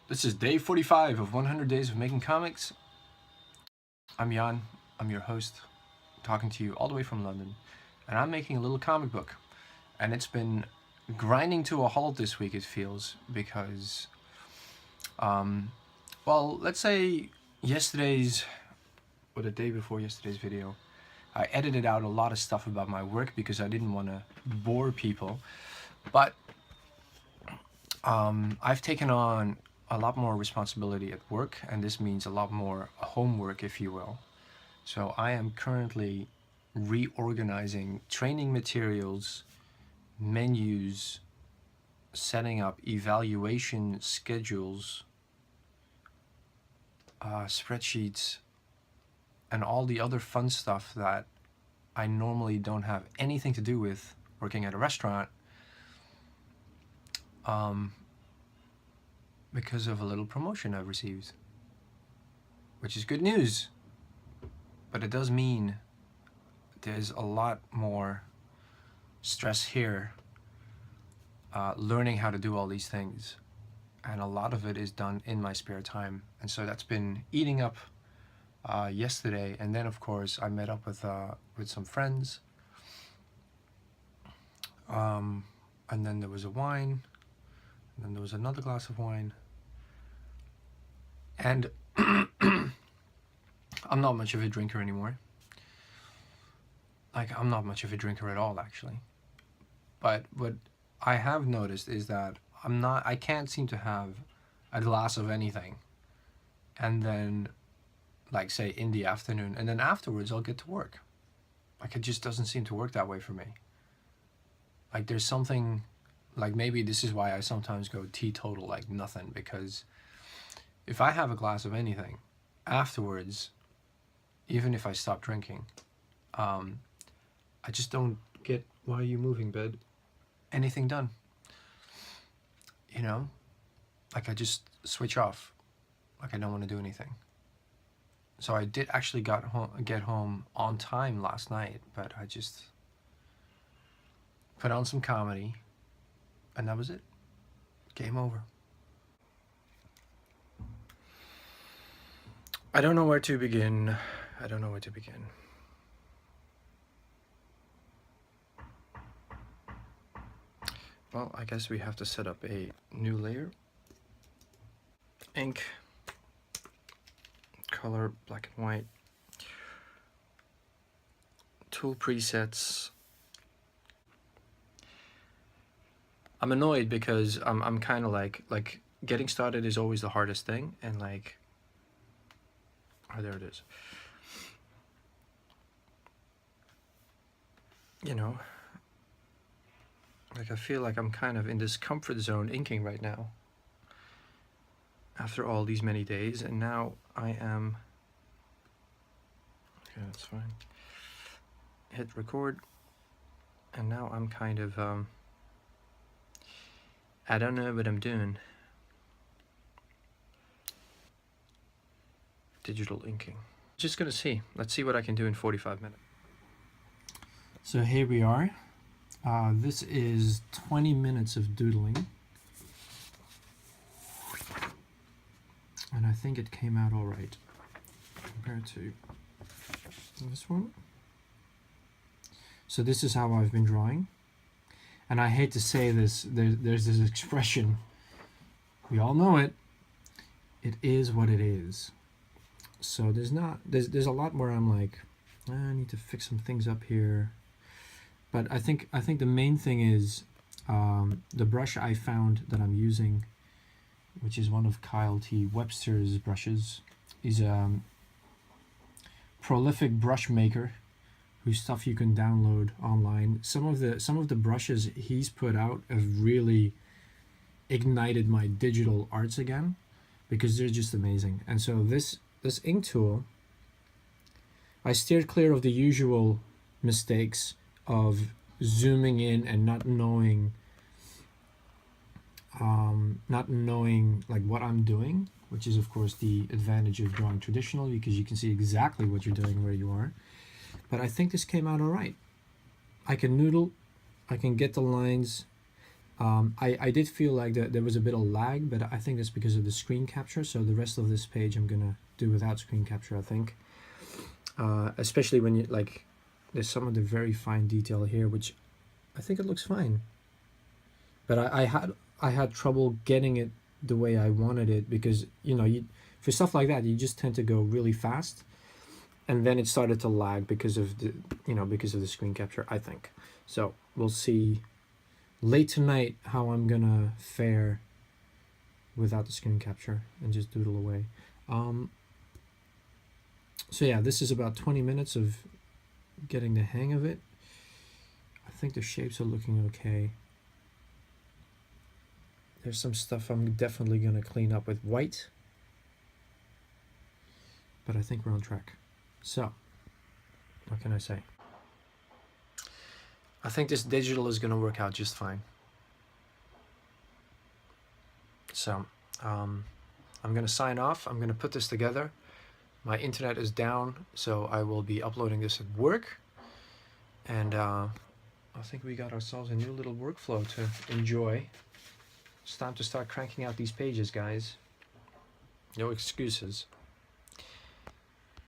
This is day 45 of 100 Days of Making Comics. I'm Jan, I'm your host, talking to you all the way from London, and I'm making a little comic book. And it's been grinding to a halt this week, it feels, because, well, let's say yesterday's, or the day before yesterday's video, I edited out a lot of stuff about my work because I didn't want to bore people, but I've taken on a lot more responsibility at work, and this means a lot more homework, if you will. So I am currently reorganizing training materials, menus, setting up evaluation schedules, spreadsheets, and all the other fun stuff that I normally don't have anything to do with working at a restaurant, because of a little promotion I've received, which is good news. But it does mean there's a lot more stress here, learning how to do all these things. And a lot of it is done in my spare time. And so that's been eating up yesterday. And then, of course, I met up with some friends. And then there was a wine. And then there was another glass of wine. And I'm not much of a drinker anymore. Like, I'm not much of a drinker at all, actually. But what I have noticed is that I can't seem to have a glass of anything and then, like, say, in the afternoon, and then afterwards I'll get to work. Like, it just doesn't seem to work that way for me. Like, there's something, like, maybe this is why I sometimes go teetotal, like nothing, because if I have a glass of anything afterwards, even if I stop drinking, I just don't get, why are you moving, bed? Anything done. You know? Like, I just switch off. Like, I don't want to do anything. So I did actually get home on time last night, but I just put on some comedy, and that was it. Game over. I don't know where to begin. I don't know where to begin. Well, I guess we have to set up a new layer. Ink. Color, black and white. Tool presets. I'm annoyed because I'm kind of like getting started is always the hardest thing, and like, oh, there it is. You know, like, I feel like I'm kind of in this comfort zone inking right now after all these many days, and now I am, okay, that's fine. Hit record, and now I'm kind of, I don't know what I'm doing. Digital inking. Just gonna see. Let's see what I can do in 45 minutes. So here we are. This is 20 minutes of doodling. And I think it came out all right compared to this one. So this is how I've been drawing. And I hate to say this, there's this expression, we all know it, it is what it is. So there's a lot where I'm like, I need to fix some things up here. But I think the main thing is the brush I found that I'm using, which is one of Kyle T. Webster's brushes. He's a prolific brush maker whose stuff you can download online. Some of the brushes he's put out have really ignited my digital arts again, because they're just amazing. And so this ink tool, I steered clear of the usual mistakes of zooming in and not knowing like what I'm doing, which is of course the advantage of drawing traditional, because you can see exactly what you're doing where you are. But I think this came out all right. I can noodle, I can get the lines I did feel like there was a bit of lag, but I think that's because of the screen capture. So the rest of this page I'm gonna do without screen capture, I think. Especially when you like, there's some of the very fine detail here, which I think it looks fine. But I had trouble getting it the way I wanted it, because for stuff like that you just tend to go really fast, and then it started to lag because of the screen capture, I think. So we'll see late tonight how I'm gonna fare without the screen capture and just doodle away. So yeah, this is about 20 minutes of getting the hang of it. I think the shapes are looking okay. There's some stuff I'm definitely gonna clean up with white, but I think we're on track. So, what can I say? I think this digital is gonna work out just fine. So, I'm gonna sign off. I'm gonna put this together. My internet is down, so I will be uploading this at work. And I think we got ourselves a new little workflow to enjoy. It's time to start cranking out these pages, guys. No excuses.